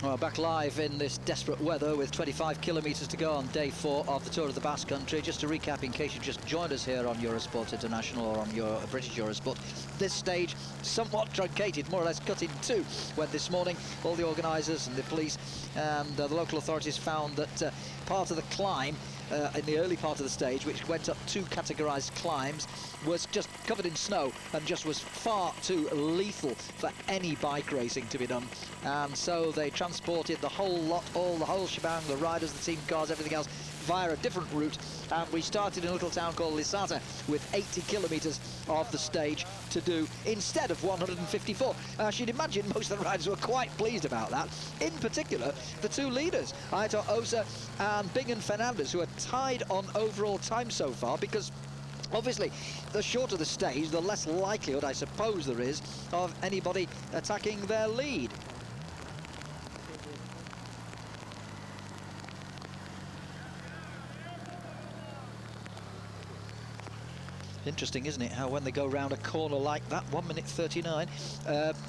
Well, back live in this desperate weather with 25 kilometres to go on day 4 of the Tour of the Basque Country. Just to recap, in case you just joined us here on Eurosport International or on your British Eurosport, this stage somewhat truncated, more or less cut in two, when this morning all the organisers and the police and the local authorities found that part of the climb in the early part of the stage, which went up 2 categorised climbs, was just covered in snow and just was far too lethal for any bike racing to be done. And so they transported the whole lot, the whole shebang, the riders, the team cars, everything else, via a different route. And we started in a little town called Lisata with 80 kilometres of the stage to do instead of 154. As you'd imagine, most of the riders were quite pleased about that. In particular, the two leaders, Aitor Osa and Bingen Fernandez, who are tied on overall time so far, because obviously the shorter the stage, the less likelihood, I suppose, there is of anybody attacking their lead. Interesting, isn't it, how when they go round a corner like that, 1 minute 39,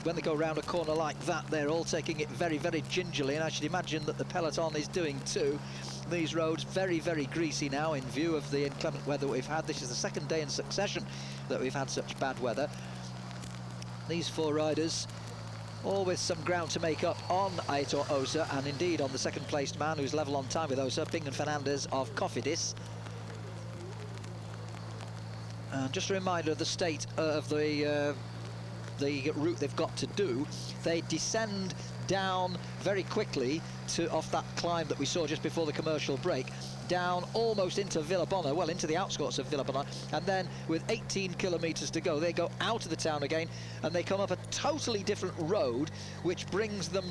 when they go round a corner like that, they're all taking it very, very gingerly, and I should imagine that the peloton is doing too. These roads very, very greasy now in view of the inclement weather we've had. This is the second day in succession that we've had such bad weather. These 4 riders, all with some ground to make up on Aitor Osa, and indeed on the second placed man who's level on time with Osa, Bingen Fernandez of Cofidis. Just a reminder of the state of the route they've got to do. They descend down very quickly off that climb that we saw just before the commercial break, down almost into Villabona, well, into the outskirts of Villabona, and then with 18 kilometres to go, they go out of the town again, and they come up a totally different road, which brings them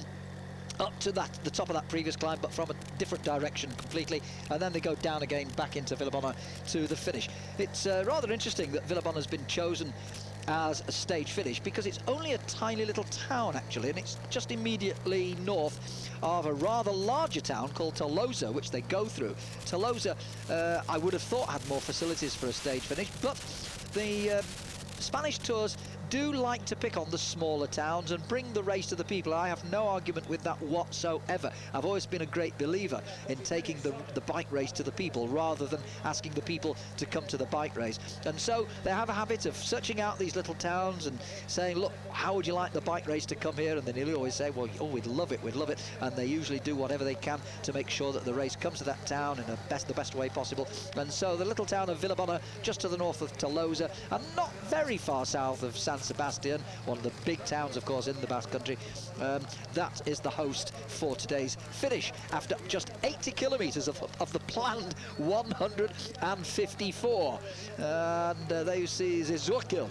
up to the top of that previous climb, but from a different direction completely, and then they go down again back into Villabona to the finish. It's rather interesting that Villabona's been chosen as a stage finish, because it's only a tiny little town actually, and it's just immediately north of a rather larger town called Tolosa, which they go through. Tolosa, I would have thought, had more facilities for a stage finish, but the Spanish tours do like to pick on the smaller towns and bring the race to the people. I have no argument with that whatsoever. I've always been a great believer in taking the bike race to the people rather than asking the people to come to the bike race. And so they have a habit of searching out these little towns and saying, look, how would you like the bike race to come here? And they nearly always say, well, oh, we'd love it. And they usually do whatever they can to make sure that the race comes to that town in the best way possible. And so the little town of Villabona, just to the north of Tolosa, and not very far south of San Sebastian, one of the big towns, of course, in the Basque Country. That is the host for today's finish after just 80 kilometres of the planned 154. And there you see Zizurkil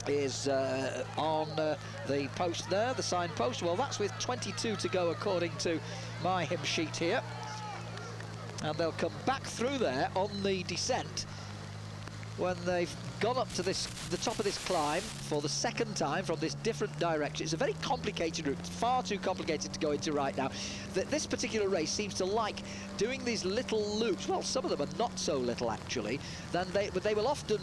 is on the post there, the signpost. Well, that's with 22 to go according to my hymn sheet here. And they'll come back through there on the descent when they've gone up to the top of this climb for the second time from this different direction. It's a very complicated route, far too complicated to go into right now. This particular race seems to like doing these little loops. Well, some of them are not so little actually. But they will often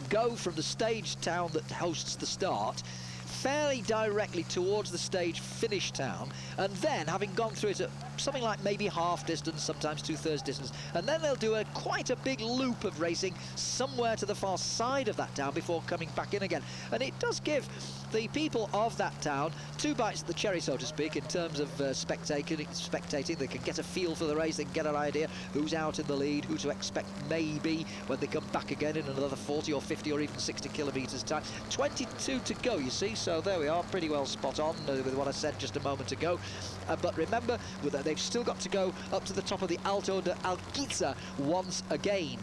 go from the stage town that hosts the start fairly directly towards the stage finish town, and then having gone through it at something like maybe half distance, sometimes 2/3 distance, and then they'll do quite a big loop of racing somewhere to the far side of that town before coming back in again. And it does give the people of that town 2 bites at the cherry, so to speak, in terms of spectating. They can get a feel for the race, they can get an idea who's out in the lead, who to expect maybe when they come back again in another 40 or 50 or even 60 kilometres time. 22 to go, you see, so there we are, pretty well spot on with what I said just a moment ago. But remember, they've still got to go up to the top of the Alto de Alquiza once again.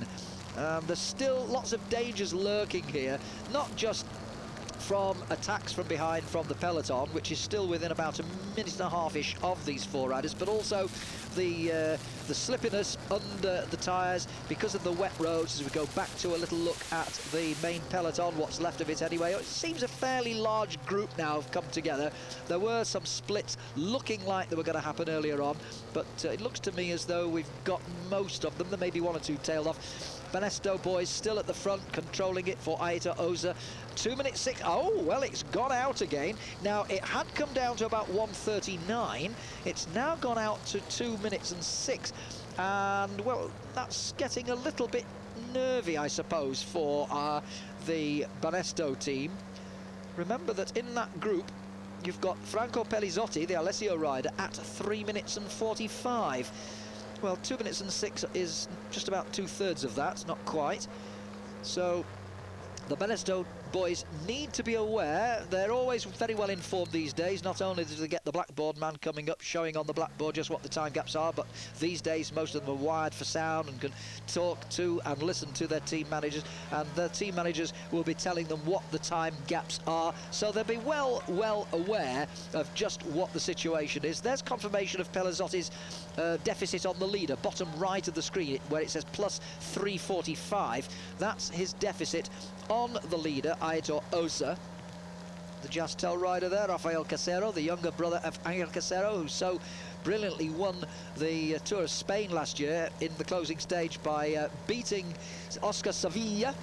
There's still lots of dangers lurking here, not just from attacks from behind from the peloton, which is still within about a minute and a half-ish of these 4 riders, but also the slippiness under the tyres because of the wet roads. As we go back to a little look at the main peloton, what's left of it anyway. It seems a fairly large group now have come together. There were some splits looking like they were going to happen earlier on, but it looks to me as though we've got most of them. There may be one or two tailed off. Banesto boys still at the front, controlling it for Aita Oza. 2 minutes 6. Oh, well, it's gone out again. Now, it had come down to about 1:39. It's now gone out to 2 minutes and 6. And, well, that's getting a little bit nervy, I suppose, for the Banesto team. Remember that in that group, you've got Franco Pellizotti, the Alessio rider, at 3 minutes and 45. Well, 2 minutes and 6 is just about 2/3 of that, not quite. So the Banesto boys need to be aware. They're always very well informed these days. Not only do they get the blackboard man coming up, showing on the blackboard just what the time gaps are, but these days most of them are wired for sound and can talk to and listen to their team managers, and their team managers will be telling them what the time gaps are, so they'll be well aware of just what the situation is. There's confirmation of Pellizotti's deficit on the leader, bottom right of the screen, where it says plus 345. That's his deficit on the leader, Aitor Osa. The Jastel rider there, Rafael Casero, the younger brother of Angel Casero, who so brilliantly won the Tour of Spain last year in the closing stage by beating Oscar Sevilla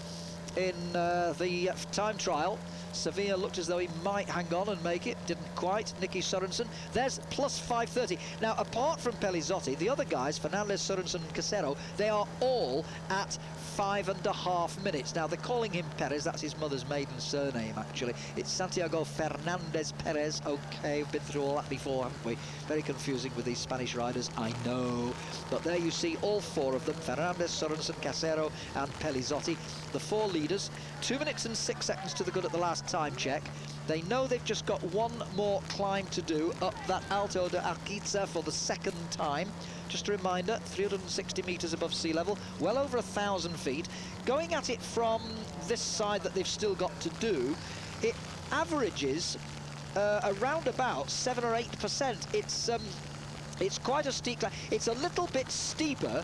in the time trial. Sevilla looked as though he might hang on and make it, didn't quite. Nicky Sorensen, there's plus 530. Now, apart from Pellizotti, the other guys, Fernandez, Sorensen and Casero, they are all at 5.5 minutes. Now, they're calling him Perez. That's his mother's maiden surname, actually. It's Santiago Fernandez Perez. Okay, we've been through all that before, haven't we? Very confusing with these Spanish riders, I know. But there you see all four of them, Fernandez, Sorensen, Casero and Pellizotti, the four leaders. 2 minutes and 6 seconds to the good at the last time check. They know they've just got one more climb to do up that Alto de Arquiza for the second time. Just a reminder, 360 metres above sea level, well over 1,000 feet. Going at it from this side that they've still got to do, it averages around about 7 or 8%. It's quite a steep climb. It's a little bit steeper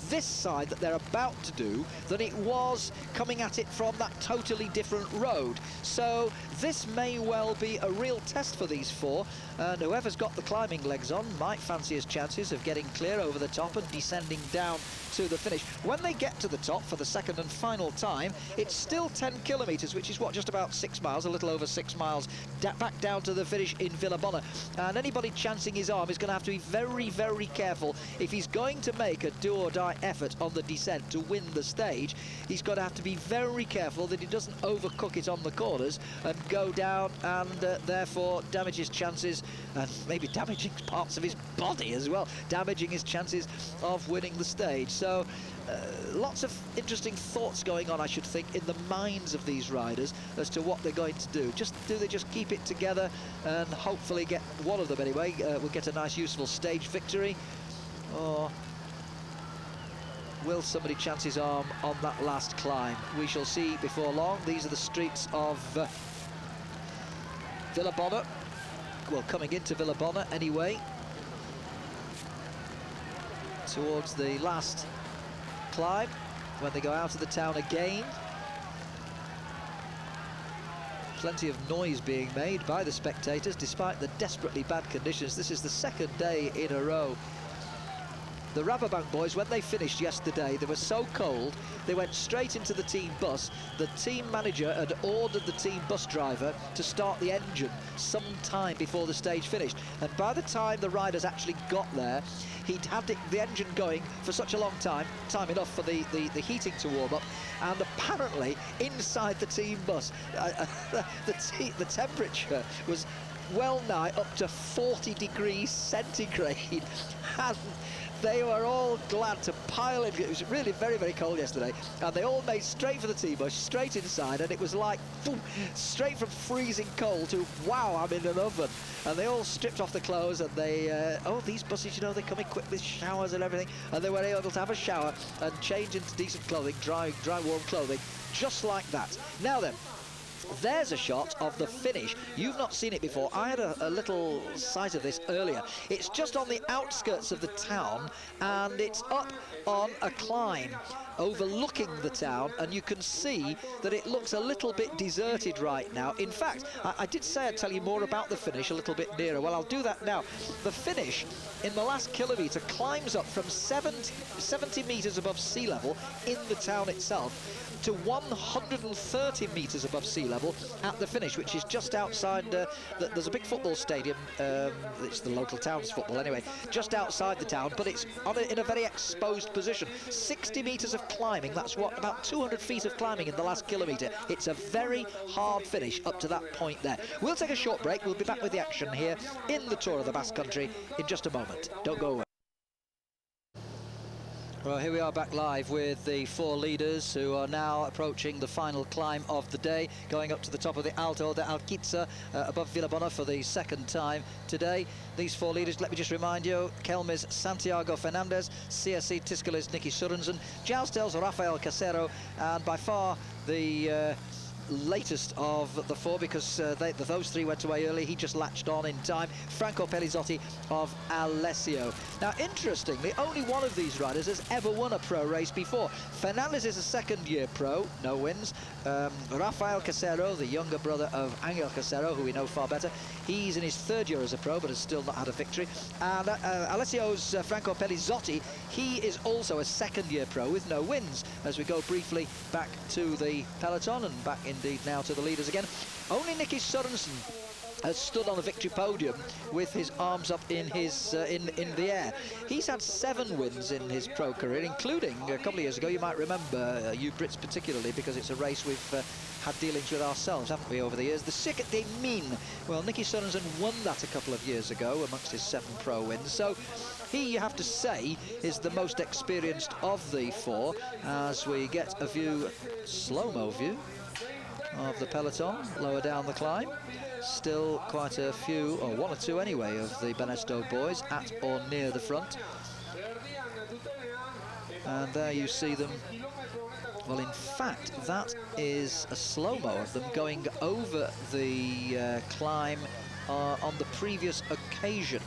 this side that they're about to do than it was coming at it from that totally different road. So this may well be a real test for these four, and whoever's got the climbing legs on might fancy his chances of getting clear over the top and descending down to the finish. When they get to the top for the second and final time, it's still 10 kilometres, which is what, just about 6 miles, a little over 6 miles, back down to the finish in Villabona. And anybody chancing his arm is going to have to be very, very careful. If he's going to make a do-or-die effort on the descent to win the stage, he's got to have to be very careful that he doesn't overcook it on the corners and go down and therefore damage his chances, and maybe damaging parts of his body as well, damaging his chances of winning the stage. So lots of interesting thoughts going on, I should think, in the minds of these riders as to what they're going to do. Do they just keep it together and hopefully get one of them anyway will get a nice useful stage victory, or will somebody chance his arm on that last climb? We shall see before long. These are the streets of Villabona, well, coming into Villabona anyway, towards the last climb when they go out of the town again. Plenty of noise being made by the spectators despite the desperately bad conditions. This is the second day in a row. The Rabobank boys, when they finished yesterday, they were so cold, they went straight into the team bus. The team manager had ordered the team bus driver to start the engine some time before the stage finished. And by the time the riders actually got there, he'd had the engine going for such a long time enough for the heating to warm up. And apparently, inside the team bus, the temperature was well nigh up to 40 degrees centigrade. And they were all glad to pile in. It was really very, very cold yesterday, and they all made straight for the T-bus, straight inside, and it was like, boom, straight from freezing cold to, wow, I'm in an oven. And they all stripped off the clothes, and they, oh, these buses, you know, they come equipped with showers and everything, and they were able to have a shower and change into decent clothing, dry, warm clothing, just like that. Now then, There's a shot of the finish. You've not seen it before. I had a little sight of this earlier. It's just on the outskirts of the town, and it's up on a climb overlooking the town, and you can see that it looks a little bit deserted right now. In fact, I did say I'd tell you more about the finish a little bit nearer. Well, I'll do that now. The finish in the last kilometre climbs up from 70 metres above sea level in the town itself to 130 metres above sea level at the finish, which is just outside, there's a big football stadium, it's the local town's football anyway, just outside the town, but it's in a very exposed position. 60 metres of climbing, that's what, about 200 feet of climbing in the last kilometre. It's a very hard finish up to that point there. We'll take a short break, we'll be back with the action here in the Tour of the Basque Country in just a moment. Don't go away. Well, here we are back live with the 4 leaders who are now approaching the final climb of the day, going up to the top of the Alto de Alquiza above Villabona for the second time today. These 4 leaders, let me just remind you, Kelm's Santiago Fernandez, CSC Tiscali's Nicky Sørensen, Joustel's Rafael Casero, and by far the latest of the 4, because those 3 went away early. He just latched on in time. Franco Pellizotti of Alessio. Now, interestingly, only one of these riders has ever won a pro race before. Fernandez is a second-year pro, no wins. Rafael Casero, the younger brother of Angel Casero, who we know far better, he's in his 3rd year as a pro, but has still not had a victory. And Alessio's Franco Pellizotti, he is also a second-year pro with no wins. As we go briefly back to the peloton and back indeed now to the leaders again, only Nicky Sørensen has stood on the victory podium with his arms up in his in the air. He's had 7 wins in his pro career, including a couple of years ago. You might remember, you Brits particularly, because it's a race we've had dealings with ourselves, haven't we, over the years. The Circuit des Mines. Well, Nicky Sørensen won that a couple of years ago amongst his 7 pro wins. So he, you have to say, is the most experienced of the 4, as we get a view, slow-mo view, of the peloton lower down the climb. Still quite a few, or 1 or 2 anyway, of the Banesto boys at or near the front. And there you see them. Well, in fact, that is a slow-mo of them going over the climb on the previous occasion.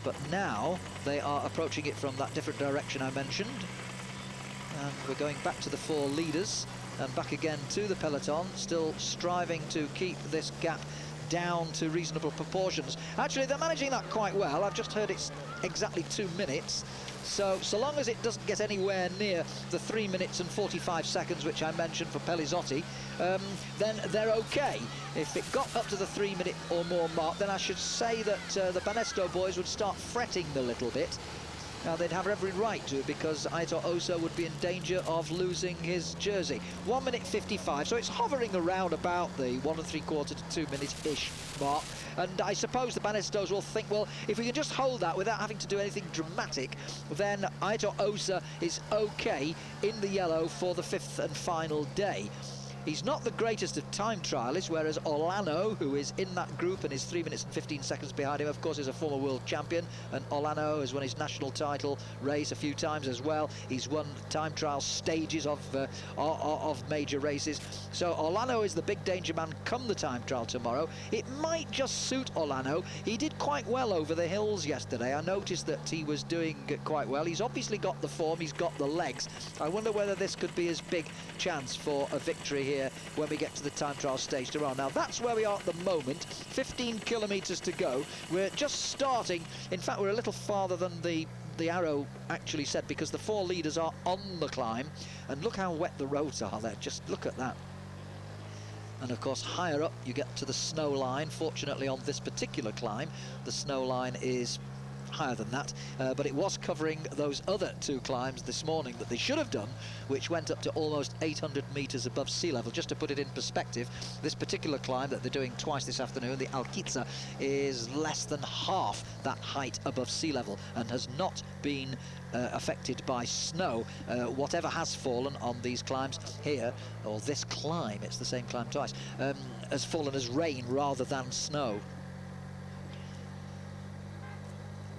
But now they are approaching it from that different direction I mentioned. And we're going back to the 4 leaders and back again to the peloton, still striving to keep this gap down to reasonable proportions. Actually, they're managing that quite well. I've just heard it's exactly 2 minutes. So long as it doesn't get anywhere near the 3 minutes and 45 seconds, which I mentioned for Pellizotti, then they're okay. If it got up to the 3 minute or more mark, then I should say that the Banesto boys would start fretting a little bit. Now, they'd have every right to, because Aitor Osa would be in danger of losing his jersey. 1 minute 55, so it's hovering around about the 1 3/4 to 2 minute-ish mark. And I suppose the Banestos will think, well, if we can just hold that without having to do anything dramatic, then Aitor Osa is okay in the yellow for the 5th and final day. He's not the greatest of time trialists, whereas Olano, who is in that group and is 3 minutes and 15 seconds behind him, of course, is a former world champion, and Olano has won his national title race a few times as well. He's won time trial stages of major races. So Olano is the big danger man come the time trial tomorrow. It might just suit Olano. He did quite well over the hills yesterday. I noticed that he was doing quite well. He's obviously got the form, he's got the legs. I wonder whether this could be his big chance for a victory here when we get to the time trial stage tomorrow. Now, that's where we are at the moment. 15 kilometres to go. We're just starting. In fact, we're a little farther than the arrow actually said, because the 4 leaders are on the climb. And look how wet the roads are there. Just look at that. And of course, higher up you get to the snow line. Fortunately, on this particular climb, the snow line is higher than that, but it was covering those other 2 climbs this morning that they should have done, which went up to almost 800 meters above sea level. Just to put it in perspective, this particular climb that they're doing twice this afternoon, the Alquiza, is less than half that height above sea level and has not been affected by snow. Whatever has fallen on these climbs here, or this climb, it's the same climb twice, has fallen as rain rather than snow.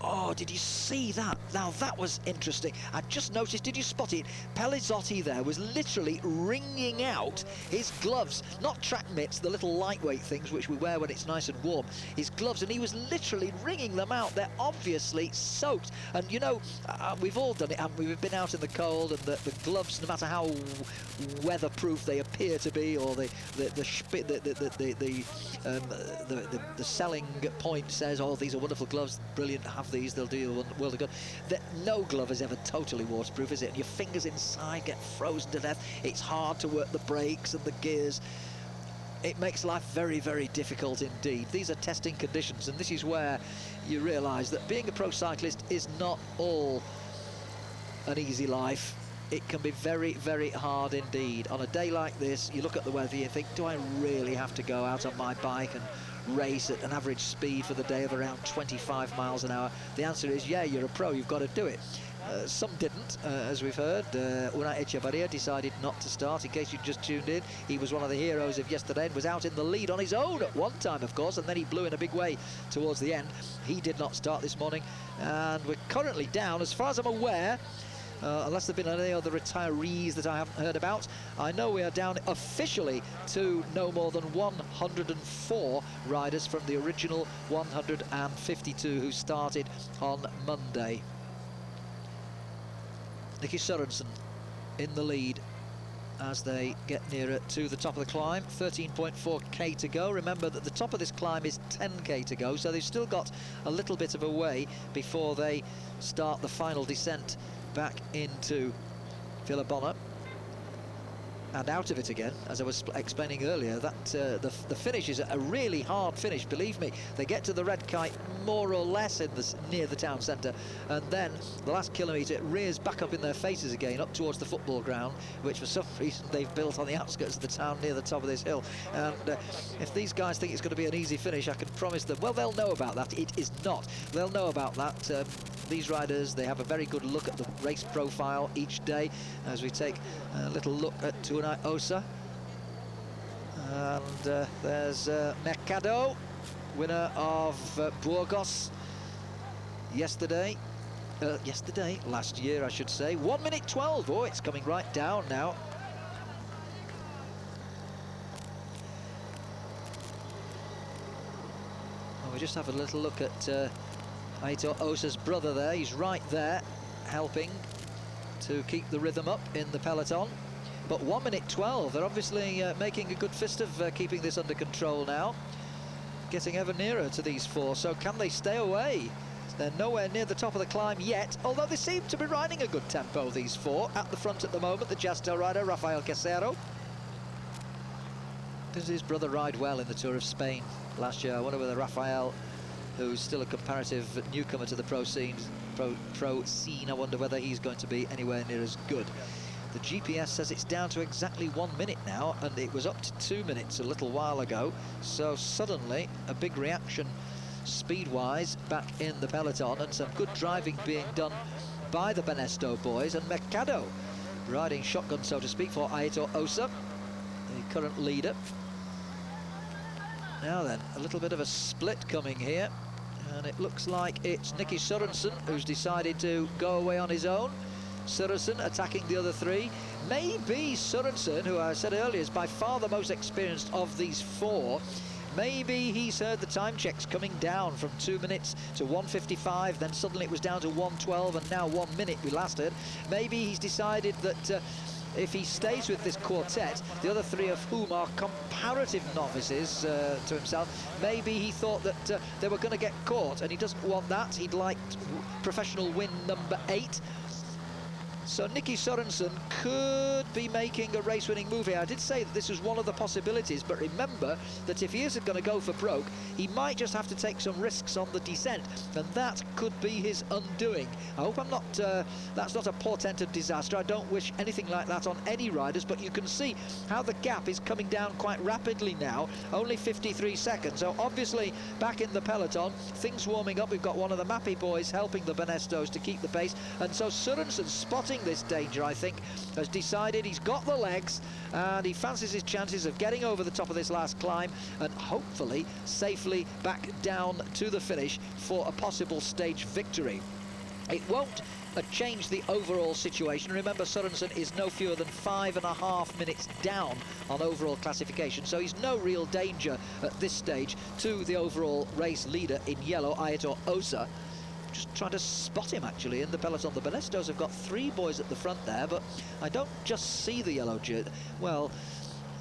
Oh, did you see that? Now that was interesting. I just noticed, did you spot it? Pelizzotti there was literally wringing out his gloves, not track mitts, the little lightweight things which we wear when it's nice and warm, his gloves, and he was literally wringing them out. They're obviously soaked. And you know, we've all done it, haven't we? We've been out in the cold, and the gloves, no matter how weatherproof they appear to be, or the selling point says, oh, these are wonderful gloves, brilliant, have these, they'll do you a world of good. No glove is ever totally waterproof, is it? And your fingers inside get frozen to death. It's hard to work the brakes and the gears. It makes life very, very difficult indeed. These are testing conditions, and this is where you realise that being a pro cyclist is not all an easy life. It can be very, very hard indeed. On a day like this, you look at the weather, you think, do I really have to go out on my bike and race at an average speed for the day of around 25 miles an hour? The answer is, yeah, you're a pro, you've got to do it. Some didn't, as we've heard. Unai Echevarria decided not to start. In case you just tuned in, he was one of the heroes of yesterday and was out in the lead on his own at one time, of course, and then he blew in a big way towards the end. He did not start this morning, and we're currently down, as far as I'm aware, unless there have been any other retirees that I haven't heard about, I know we are down officially to no more than 104 riders from the original 152 who started on Monday. Nicky Sørensen in the lead as they get nearer to the top of the climb. 13.4k to go. Remember that the top of this climb is 10k to go, so they've still got a little bit of a way before they start the final descent back into Villabona and out of it again. As I was explaining earlier, that the finish is a really hard finish, believe me. They get to the red kite more or less near the town centre, and then the last kilometre it rears back up in their faces again, up towards the football ground, which for some reason they've built on the outskirts of the town near the top of this hill. And if these guys think it's going to be an easy finish, I can promise them, well, they'll know about that. It is not. They'll know about that. These riders, they have a very good look at the race profile each day, as we take a little look at Unai Osa. And there's Mercado, winner of Burgos last year, I should say. 1 minute 12. Oh, it's coming right down now. We just have a little look at Aitor Osa's brother there. He's right there, helping to keep the rhythm up in the peloton. But 1 minute 12, they're obviously making a good fist of keeping this under control now. Getting ever nearer to these four, so can they stay away? They're nowhere near the top of the climb yet, although they seem to be riding a good tempo, these four. At the front at the moment, the Jastel rider, Rafael Casero. Does his brother ride well in the Tour of Spain last year? I wonder whether Rafael, who's still a comparative newcomer to the pro scene, I wonder whether he's going to be anywhere near as good. The GPS says it's down to exactly 1 minute now, and it was up to 2 minutes a little while ago. So suddenly a big reaction speed-wise back in the peloton, and some good driving being done by the Benesto boys, and Mercado riding shotgun, so to speak, for Aitor Osa, the current leader. Now then, a little bit of a split coming here, and it looks like it's Nicky Sørensen who's decided to go away on his own. Sørensen attacking the other three. Maybe Sørensen, who I said earlier is by far the most experienced of these four, maybe he's heard the time checks coming down from 2 minutes to 1:55, then suddenly it was down to 1:12, and now 1 minute we last heard. Maybe he's decided that if he stays with this quartet, the other three of whom are comparative novices to himself, maybe he thought that they were going to get caught, and he doesn't want that. He'd like professional win number 8. So Nicky Sørensen could be making a race-winning move here. I did say that this was one of the possibilities, but remember that if he isn't going to go for broke, he might just have to take some risks on the descent, and that could be his undoing. I hope that's not a portent of disaster. I don't wish anything like that on any riders, but you can see how the gap is coming down quite rapidly now. Only 53 seconds. So obviously back in the peloton, things warming up. We've got one of the Mappy boys helping the Benestos to keep the pace, and so Sørensen, spotting this danger, I think, has decided he's got the legs and he fancies his chances of getting over the top of this last climb and hopefully safely back down to the finish for a possible stage victory. It won't change the overall situation. Remember, Sørensen is no fewer than 5.5 minutes down on overall classification, so he's no real danger at this stage to the overall race leader in yellow, Aitor Osa. Just trying to spot him actually in the peloton. The Balestos have got 3 boys at the front there, but I don't just see the yellow jersey. Well,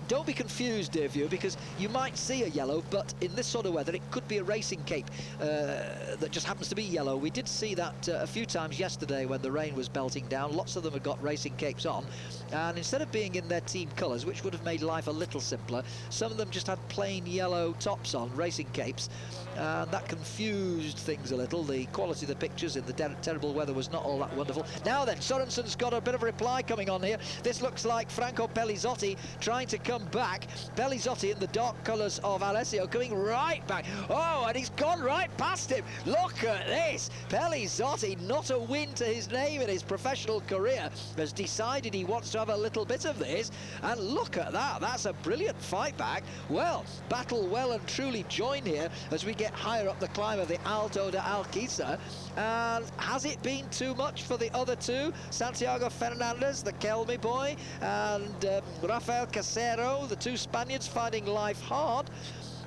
don't be confused, dear viewer, because you might see a yellow, but in this sort of weather it could be a racing cape that just happens to be yellow. We did see that a few times yesterday when the rain was belting down. Lots of them had got racing capes on, and instead of being in their team colours, which would have made life a little simpler, some of them just had plain yellow tops on, racing capes, and that confused things a little. The quality of the pictures in the terrible weather was not all that wonderful. Now then, Sørensen's got a bit of a reply coming on here. This looks like Franco Pellizotti trying to come back. Pellizotti in the dark colours of Alessio coming right back. Oh, and he's gone right past him. Look at this. Pellizotti, not a win to his name in his professional career, has decided he wants to have a little bit of this. And look at that. That's a brilliant fight back. Well, battle well and truly joined here as we get higher up the climb of the Alto de Alquiza. And has it been too much for the other two? Santiago Fernandez, the Kelme boy, and Rafael Casero, the 2 Spaniards fighting life hard.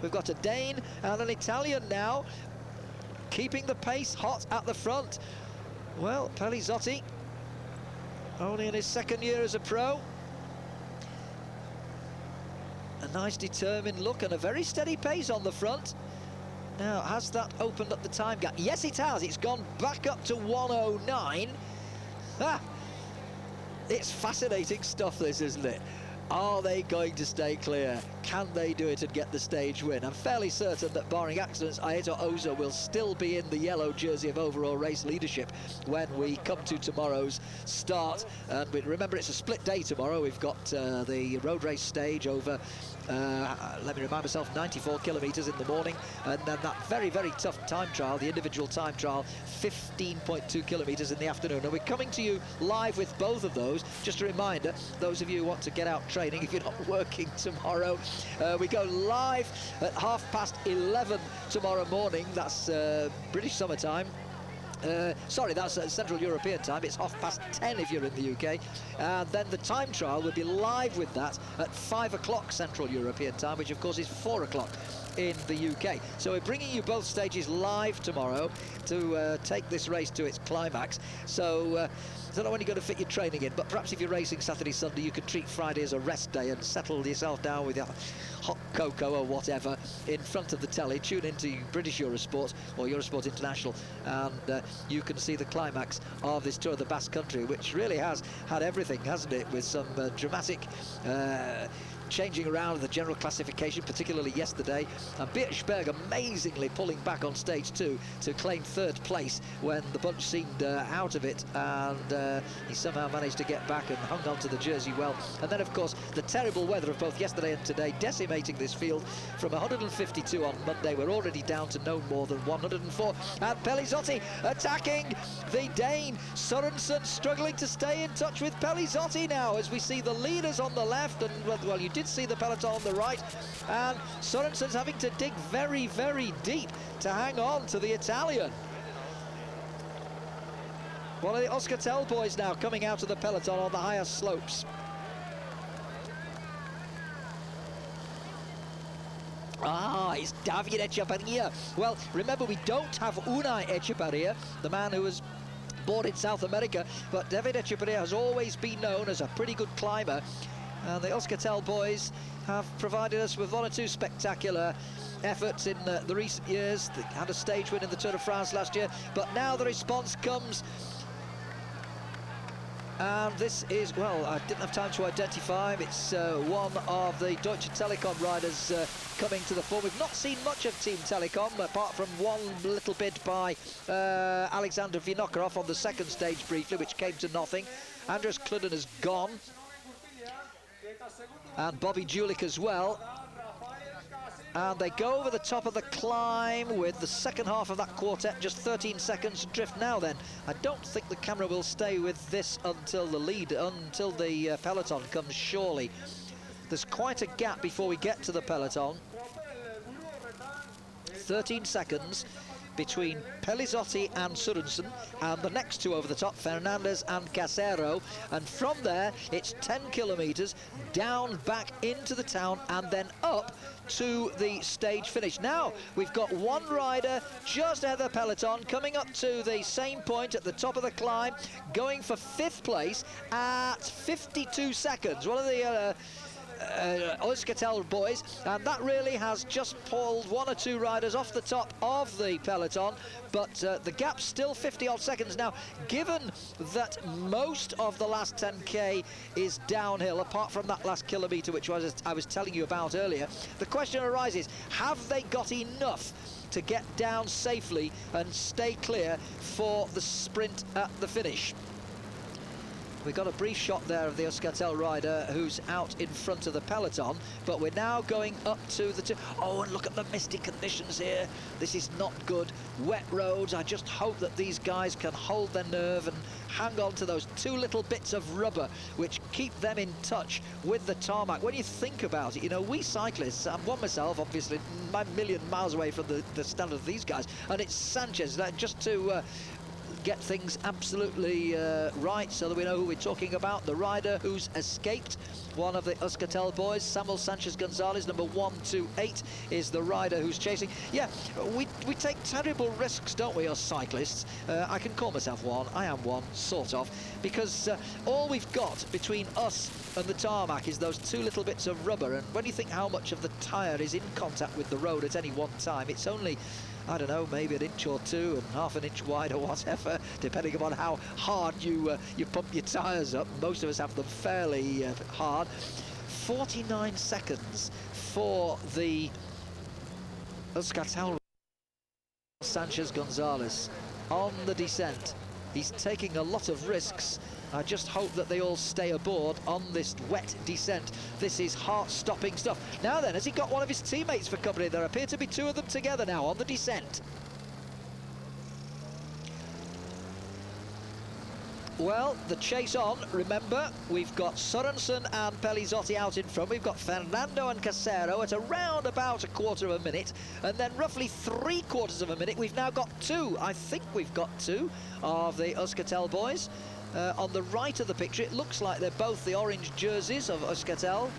We've got a Dane and an Italian now, keeping the pace hot at the front. Well, Pellizotti, only in his 2nd year as a pro. A nice determined look and a very steady pace on the front. Now, has that opened up the time gap? Yes, it has. It's gone back up to 1:09. Ah, it's fascinating stuff, this, isn't it? Are they going to stay clear? Can they do it and get the stage win? I'm fairly certain that, barring accidents, Aitor Osa will still be in the yellow jersey of overall race leadership when we come to tomorrow's start. And remember, it's a split day tomorrow. We've got the road race stage over, let me remind myself, 94 kilometres in the morning, and then that very, very tough time trial, the individual time trial, 15.2 kilometres in the afternoon. And we're coming to you live with both of those. Just a reminder, those of you who want to get out training, if you're not working tomorrow, we go live at 11:30 tomorrow morning. That's British summertime. Sorry, that's Central European time. It's 10:30 if you're in the UK. And then the time trial will be live with that at 5 o'clock Central European time, which of course is 4 o'clock in the UK. So we're bringing you both stages live tomorrow to take this race to its climax. So I don't know when you're going to fit your training in, but perhaps if you're racing Saturday, Sunday, you could treat Friday as a rest day and settle yourself down with your hot cocoa or whatever in front of the telly. Tune into British Eurosport or Eurosport International, and you can see the climax of this Tour of the Basque Country, which really has had everything, hasn't it, with some dramatic changing around the general classification, particularly yesterday, and Birchberg amazingly pulling back on stage 2 to claim 3rd place when the bunch seemed out of it, and he somehow managed to get back and hung on to the jersey well. And then of course the terrible weather of both yesterday and today decimating this field. From 152 on Monday, we're already down to no more than 104, and Pellizotti attacking the Dane. Sørensen struggling to stay in touch with Pellizotti now, as we see the leaders on the left, and well, you did see the peloton on the right, and Sørensen's having to dig very, very deep to hang on to the Italian. One of the Euskaltel boys now coming out of the peloton on the higher slopes. Ah, it's David Echevarria. Well, remember, we don't have Unai Echevarria, the man who was born in South America, but David Echevarria has always been known as a pretty good climber. And the Euskaltel boys have provided us with 1 or 2 spectacular efforts in the recent years. They had a stage win in the Tour de France last year, but now the response comes. And this is, well, I didn't have time to identify him. It's one of the Deutsche Telekom riders coming to the fore. We've not seen much of Team Telekom, apart from one little bit by Alexander Vinokurov on the 2nd stage briefly, which came to nothing. Andres Kluden has gone, and Bobby Julik as well. And they go over the top of the climb with the second half of that quartet, just 13 seconds drift now then. I don't think the camera will stay with this until the peloton comes, surely. There's quite a gap before we get to the peloton. 13 seconds. between Pellizotti and Sørensen, and the next two over the top, Fernandez and Casero. And from there, it's 10 kilometres down back into the town and then up to the stage finish. Now we've got one rider just ahead of the peloton coming up to the same point at the top of the climb, going for 5th place at 52 seconds. One of the Euskaltel boys, and that really has just pulled one or two riders off the top of the peloton, but the gap's still 50 odd seconds. Now, given that most of the last 10k is downhill, apart from that last kilometre which I was telling you about earlier, the question arises, have they got enough to get down safely and stay clear for the sprint at the finish? We got a brief shot there of the Euskaltel rider who's out in front of the peloton, but we're now going up to the oh, and look at the misty conditions here. This is not good. Wet roads. I just hope that these guys can hold their nerve and hang on to those two little bits of rubber which keep them in touch with the tarmac. When you think about it, you know, we cyclists, I'm one myself, obviously, I'm a million miles away from the standard of these guys, and it's Sanchez, just to get things absolutely right so that we know who we're talking about. The rider who's escaped, one of the Euskaltel boys, Samuel Sanchez Gonzalez, number 128, is the rider who's chasing. Yeah, we take terrible risks, don't we, us cyclists? I can call myself one. I am one, sort of, because all we've got between us and the tarmac is those two little bits of rubber, and when you think how much of the tyre is in contact with the road at any one time, it's only, I don't know, maybe an inch or two and half an inch wide or whatever, depending upon how hard you pump your tyres up. Most of us have them fairly hard. 49 seconds for the Euskaltel Sanchez Gonzalez on the descent. He's taking a lot of risks. I just hope that they all stay aboard on this wet descent. This is heart-stopping stuff. Now then, has he got one of his teammates for company? There appear to be two of them together now on the descent. Well, the chase on. Remember, we've got Sørensen and Pellizotti out in front. We've got Fernando and Casero at around about a quarter of a minute. And then roughly 3/4 of a minute, we've now got two. I think we've got two of the Euskaltel boys. On the right of the picture, it looks like they're both the orange jerseys of Euskaltel.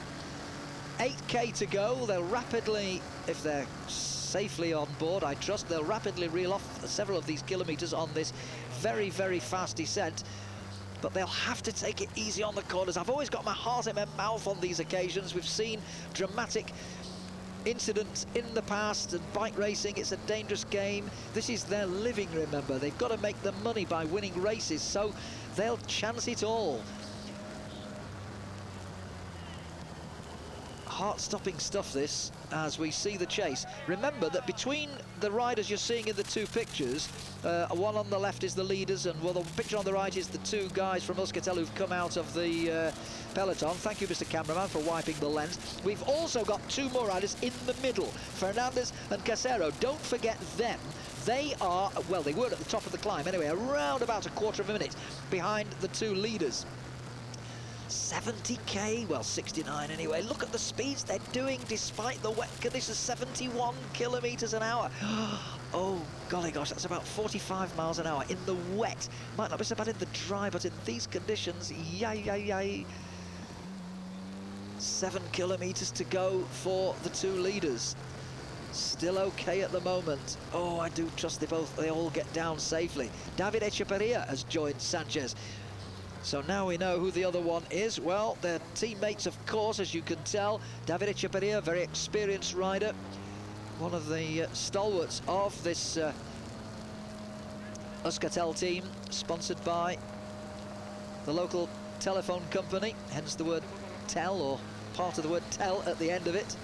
8k to go. They'll rapidly, if they're safely on board, I trust, they'll rapidly reel off several of these kilometres on this very, very fast descent. But they'll have to take it easy on the corners. I've always got my heart in my mouth on these occasions. We've seen dramatic incidents in the past, and bike racing, it's a dangerous game. This is their living, remember. They've got to make the money by winning races, so they'll chance it all. Heart-stopping stuff, this, as we see the chase. Remember that between the riders you're seeing in the two pictures, one on the left is the leaders, and well, the picture on the right is the two guys from Euskaltel who've come out of the peloton. Thank you, Mr. Cameraman, for wiping the lens. We've also got two more riders in the middle, Fernandez and Casero. Don't forget them. They are, well, they were at the top of the climb anyway, around about a quarter of a minute behind the two leaders. 70k, well, 69 anyway. Look at the speeds they're doing despite the wet conditions. 71 kilometres an hour. Oh golly gosh, that's about 45 miles an hour in the wet. Might not be so bad in the dry, but in these conditions, yay. 7 kilometres to go for the two leaders. Still okay at the moment. Oh, I do trust they all get down safely. David Echeverria has joined Sanchez. So now we know who the other one is. Well, they're teammates, of course, as you can tell. David Echeverria, very experienced rider. One of the stalwarts of this Euskaltel team, sponsored by the local telephone company, hence the word tel, or part of the word tel at the end of it.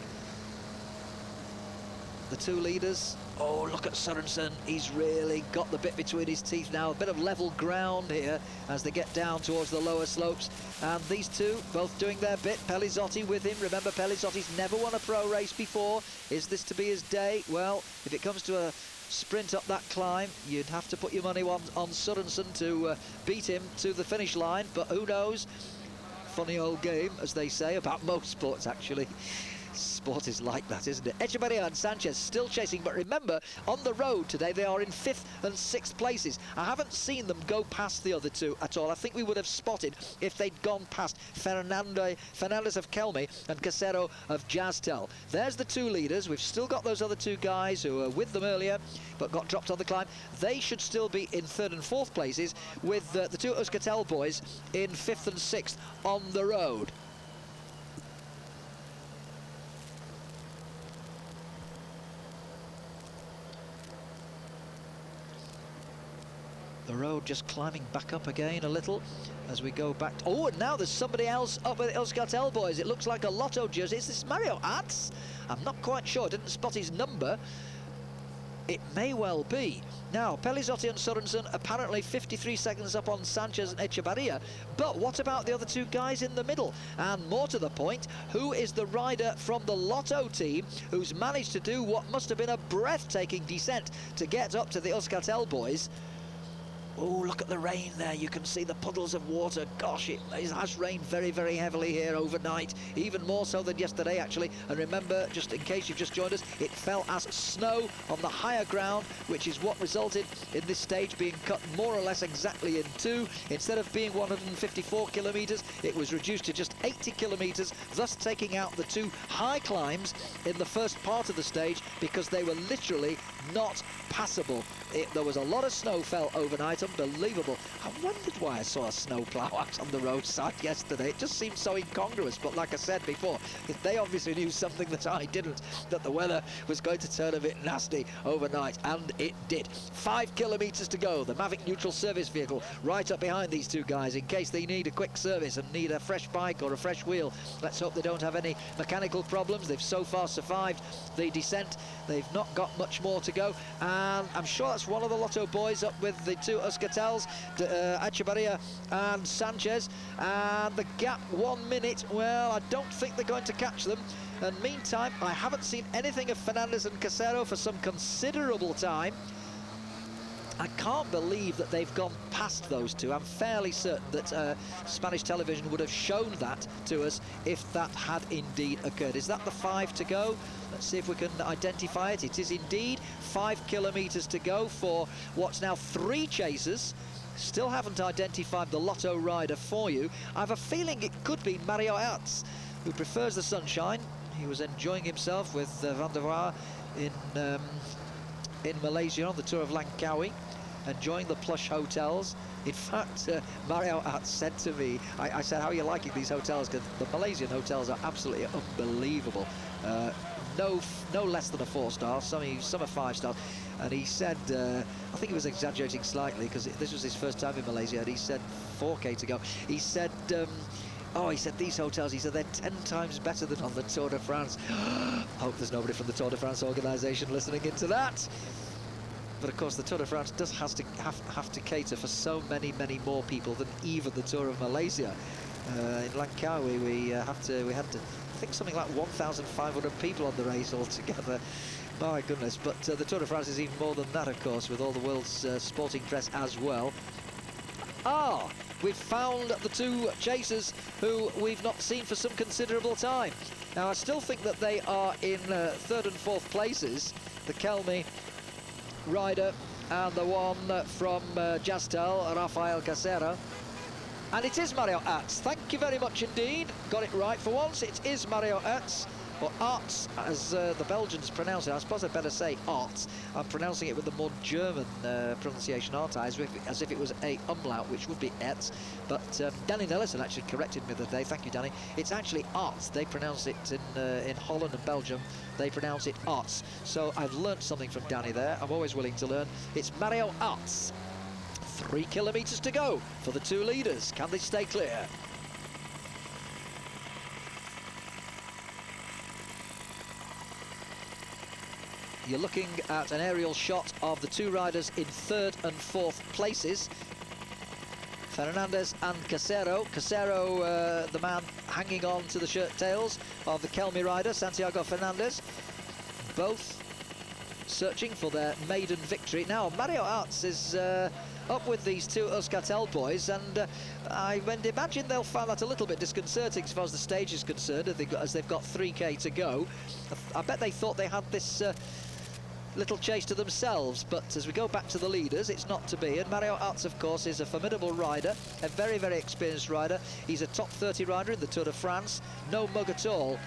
The two leaders. Oh, look at Sørensen. He's really got the bit between his teeth now. A bit of level ground here as they get down towards the lower slopes. And these two both doing their bit. Pellizotti with him. Remember, Pellizotti's never won a pro race before. Is this to be his day? Well, if it comes to a sprint up that climb, you'd have to put your money on Sørensen to beat him to the finish line. But who knows? Funny old game, as they say, about most sports, actually. Sport is like that, isn't it? Echeverria and Sanchez still chasing, but remember, on the road today, they are in 5th and 6th places. I haven't seen them go past the other two at all. I think we would have spotted if they'd gone past Fernandez of Kelme and Casero of Jastel. There's the two leaders. We've still got those other two guys who were with them earlier, but got dropped on the climb. They should still be in 3rd and 4th places, with the two Euskaltel boys in 5th and 6th on the road. The road just climbing back up again a little as we go back. Oh, and now there's somebody else up with the Euskaltel boys. It looks like a Lotto jersey. Is this Mario Arts? I'm not quite sure. I didn't spot his number. It may well be. Now, Pelizotti and Sorensen apparently 53 seconds up on Sanchez and Echeverria. But what about the other two guys in the middle? And more to the point, who is the rider from the Lotto team who's managed to do what must have been a breathtaking descent to get up to the Euskaltel boys? Oh, look at the rain there. You can see the puddles of water. Gosh, it has rained very, very heavily here overnight, even more so than yesterday, actually. And remember, just in case you've just joined us, it fell as snow on the higher ground, which is what resulted in this stage being cut more or less exactly in two. Instead of being 154 kilometres, it was reduced to just 80 kilometres, thus taking out the two high climbs in the first part of the stage because they were literally not passable. There was a lot of snow fell overnight, unbelievable. I wondered why I saw a snowplow out on the roadside yesterday. It just seemed so incongruous, but like I said before, they obviously knew something that I didn't, that the weather was going to turn a bit nasty overnight, and it did. 5 kilometres to go. The Mavic neutral service vehicle right up behind these two guys in case they need a quick service and need a fresh bike or a fresh wheel. Let's hope they don't have any mechanical problems. They've so far survived the descent. They've not got much more to go, and I'm sure that's one of the Lotto boys up with the two Euskaltels, Echeverria and Sanchez, and the gap 1 minute. Well, I don't think they're going to catch them. And meantime, I haven't seen anything of Fernandez and Casero for some considerable time. I can't believe that they've gone past those two. I'm fairly certain that Spanish television would have shown that to us if that had indeed occurred. Is that the 5 to go? Let's see if we can identify it. It is indeed 5 kilometres to go for what's now 3 chasers. Still haven't identified the Lotto rider for you. I have a feeling it could be Mario Arts, who prefers the sunshine. He was enjoying himself with Van der Waal in Malaysia on the Tour of Langkawi, enjoying the plush hotels. In fact, Mario Arts said to me, I said, how are you liking these hotels? Because the Malaysian hotels are absolutely unbelievable. No less than a 4-star, some are 5 stars. And he said, I think he was exaggerating slightly because this was his first time in Malaysia, and he said 4K to go. He said, he said these hotels, he said they're 10 times better than on the Tour de France. Hope there's nobody from the Tour de France organisation listening into that. But of course, the Tour de France does have to cater for so many more people than even the Tour of Malaysia. In Langkawi, we had to, I think something like 1,500 people on the race altogether. My goodness, but the Tour de France is even more than that, of course, with all the world's sporting press as well. We've found the two chasers who we've not seen for some considerable time. Now, I still think that they are in 3rd and 4th places, the Kelme rider and the one from Jastel, Rafael Casero. And it is Mario Arts. Thank you very much indeed. Got it right for once. It is Mario Arts, or Arts, as the Belgians pronounce it. I suppose I'd better say Arts. I'm pronouncing it with the more German pronunciation, aren't I? As if it was a umlaut, which would be Arts. But Danny Nellison actually corrected me the other day. Thank you, Danny. It's actually Arts. They pronounce it in Holland and Belgium. They pronounce it Arts. So I've learnt something from Danny there. I'm always willing to learn. It's Mario Arts. 3 kilometres to go for the two leaders. Can they stay clear? You're looking at an aerial shot of the two riders in 3rd and 4th places. Fernandez and Casero. Casero, the man hanging on to the shirt tails of the Kelme rider, Santiago Fernandez. Both searching for their maiden victory. Now, Mario Arts is up with these two Euskaltel boys, and I would imagine they'll find that a little bit disconcerting as far as the stage is concerned, as they've got 3K to go. I bet they thought they had this little chase to themselves, but as we go back to the leaders, it's not to be. And Mario Arts, of course, is a formidable rider, a very, very experienced rider. He's a top 30 rider in the Tour de France, no mug at all.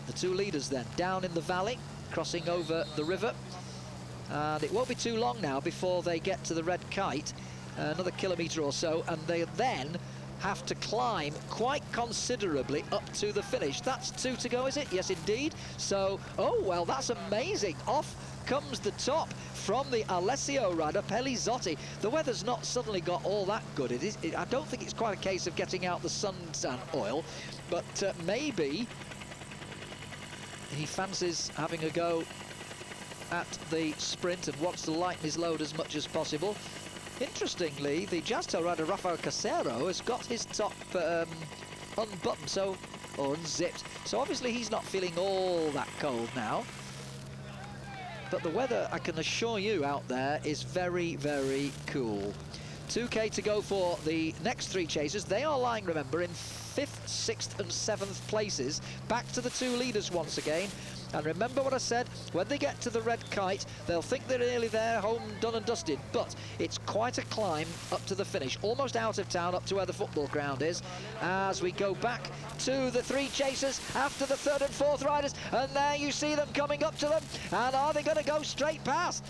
The two leaders then down in the valley, crossing over the river, and it won't be too long now before they get to the Red Kite, another kilometre or so, and they then have to climb quite considerably up to the finish. That's 2 to go, is it? Yes, indeed. So, oh, well, that's amazing. Off comes the top from the Alessio rider, Pellizotti. The weather's not suddenly got all that good. I don't think it's quite a case of getting out the suntan oil, but maybe he fancies having a go at the sprint and wants to lighten his load as much as possible. Interestingly, the Jazztail rider Rafael Casero has got his top unbuttoned, or unzipped, so obviously he's not feeling all that cold now. But the weather, I can assure you out there, is very, very cool. 2K to go for the next 3 chasers. They are lying, remember, in 5th, 6th and 7th places. Back to the 2 leaders once again. And remember what I said, when they get to the Red Kite, they'll think they're nearly there, home, done and dusted. But it's quite a climb up to the finish, almost out of town, up to where the football ground is. As we go back to the 3 chasers after the 3rd and 4th riders. And there you see them coming up to them. And are they going to go straight past?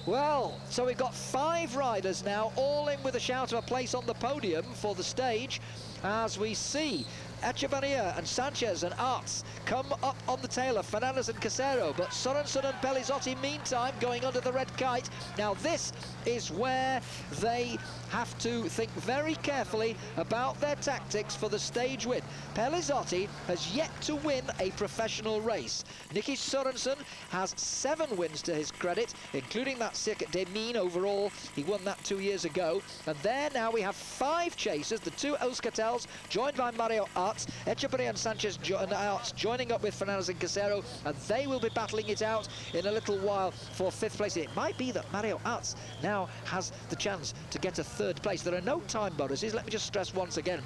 Well, so we've got 5 riders now, all in with a shout of a place on the podium for the stage, as we see Echevarria and Sanchez and Arts come up on the tail of Fernandez and Casero, but Sorensen and Pellizotti meantime going under the Red Kite. Now this is where they have to think very carefully about their tactics for the stage win. Pellizotti has yet to win a professional race. Nicky Sorensen has 7 wins to his credit, including that Circuit des Mines overall. He won that 2 years ago. And there now we have 5 chasers, the 2 Euskaltels, joined by Mario Arts, Echevarria and Sanchez Arts joining up with Fernandez and Casero, and they will be battling it out in a little while for 5th place. It might be that Mario Arts now has the chance to get a 3rd place. There are no time bonuses. Let me just stress once again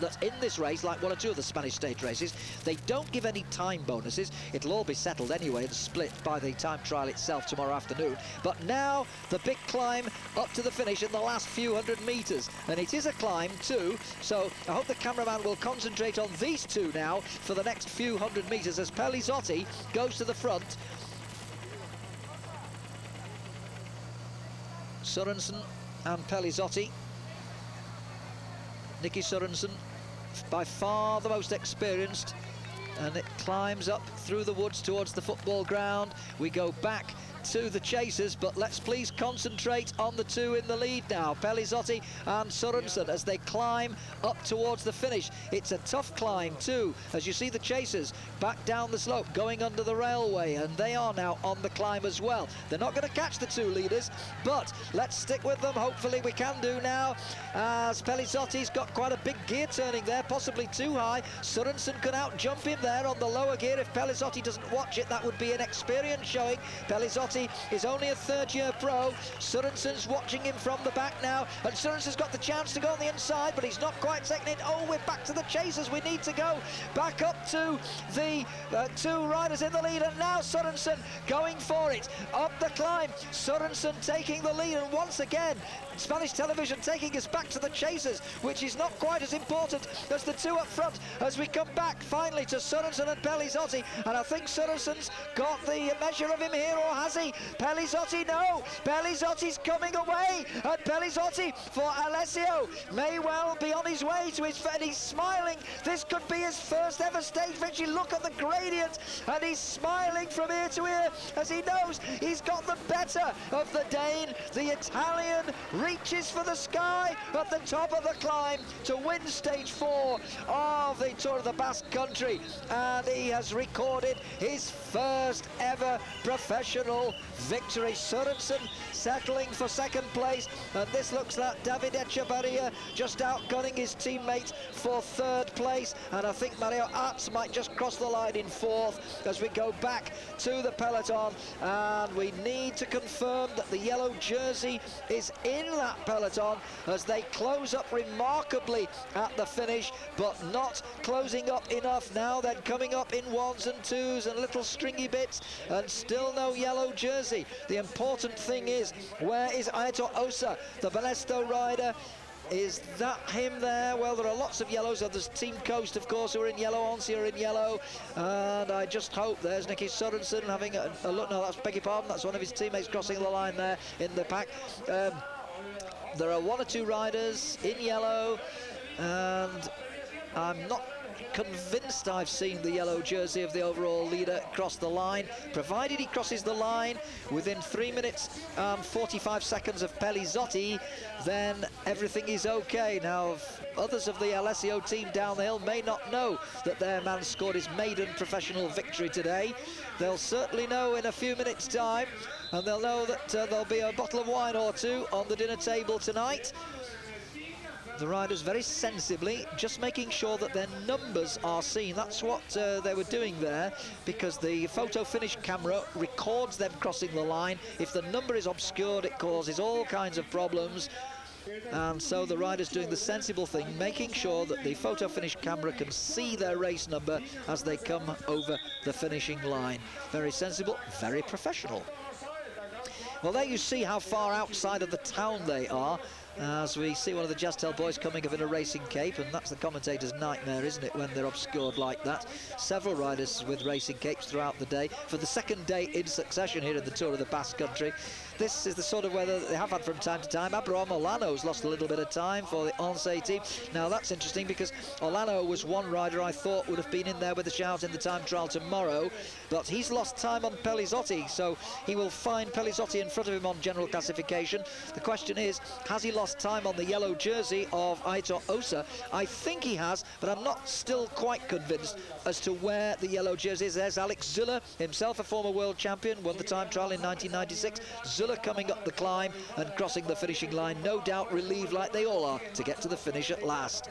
that in this race, like 1 or 2 of the Spanish stage races, they don't give any time bonuses. It'll all be settled anyway and split by the time trial itself tomorrow afternoon. But now the big climb up to the finish in the last few hundred metres, and it is a climb too, so I hope the cameraman will concentrate on these 2 now for the next few hundred metres as Pellizotti goes to the front. Sorensen and Pellizotti. Nicky Sorensen, by far the most experienced, and it climbs up through the woods towards the football ground. We go back to the chasers, but let's please concentrate on the 2 in the lead now, Pellizotti and Sorensen, as they climb up towards the finish. It's a tough climb too, as you see the chasers back down the slope going under the railway, and they are now on the climb as well. They're not going to catch the 2 leaders, but let's stick with them. Hopefully we can do now, as Pellizotti's got quite a big gear turning there, possibly too high. Sorensen can out jump him there on the lower gear. If Pellizotti doesn't watch it, that would be an experience showing. Pellizotti is only a 3rd-year pro. Sorensen's watching him from the back now, and Sorensen's got the chance to go on the inside, but he's not quite taking it. Oh, we're back to the chasers. We need to go back up to the 2 riders in the lead, and now Sorensen going for it up the climb. Sorensen taking the lead, and once again Spanish television taking us back to the chasers, which is not quite as important as the 2 up front, as we come back finally to Sorensen and Pellizotti. And I think Sorensen's got the measure of him here, or has he? Pellizotti, no! Pellizotti's coming away, and Pellizotti for Alessio may well be on his way to his and he's smiling. This could be his 1st ever stage victory. Look at the gradient, and he's smiling from ear to ear as he knows he's got the better of the Dane. The Italian reaches for the sky at the top of the climb to win stage 4 of the Tour of the Basque Country, and he has recorded his 1st ever professional victory. Sørensen settling for second place, and this looks like David Echevarria just outgunning his teammate for third place, and I think Mario Arts might just cross the line in fourth as we go back to the peloton, and we need to confirm that the yellow jersey is in that peloton as they close up remarkably at the finish, but not closing up enough now. Then coming up in ones and twos and little stringy bits, and still no yellow jersey. The important thing is, where is Aitor Osa, the Banesto rider? Is that him there? Well, there are lots of yellows. There's Team Coast, of course, who are in yellow. Onsi are in yellow. And I just hope there's Nicky Sørensen having a look. No, that's, beg your pardon, that's one of his teammates crossing the line there in the pack. There are one or two riders in yellow, and I'm not convinced I've seen the yellow jersey of the overall leader cross the line. Provided he crosses the line within 3 minutes and 45 seconds of Pellizotti, then everything is okay. Now, others of the Alessio team down the hill may not know that their man scored his maiden professional victory today. They'll certainly know in a few minutes' time, and they'll know that there'll be a bottle of wine or two on the dinner table tonight. The riders very sensibly just making sure that their numbers are seen. That's what they were doing there, because the photo finish camera records them crossing the line. If the number is obscured, it causes all kinds of problems. And so the riders doing the sensible thing, making sure that the photo finish camera can see their race number as they come over the finishing line. Very sensible, very professional. Well, there you see how far outside of the town they are, as we see one of the Jastel boys coming up in a racing cape, and that's the commentator's nightmare, isn't it, when they're obscured like that. Several riders with racing capes throughout the day. For the second day in succession here in the Tour of the Basque Country, this is the sort of weather that they have had from time to time. Abraham Olano's lost a little bit of time for the Onse team. Now, that's interesting, because Olano was one rider I thought would have been in there with a shout in the time trial tomorrow, but he's lost time on Pellizotti, so he will find Pellizotti in front of him on general classification. The question is, has he lost time on the yellow jersey of Aitor Osa? I think he has, but I'm not still quite convinced as to where the yellow jersey is. There's Alex Zülle, himself a former world champion, won the time trial in 1996. Zülle coming up the climb and crossing the finishing line, no doubt relieved like they all are to get to the finish at last.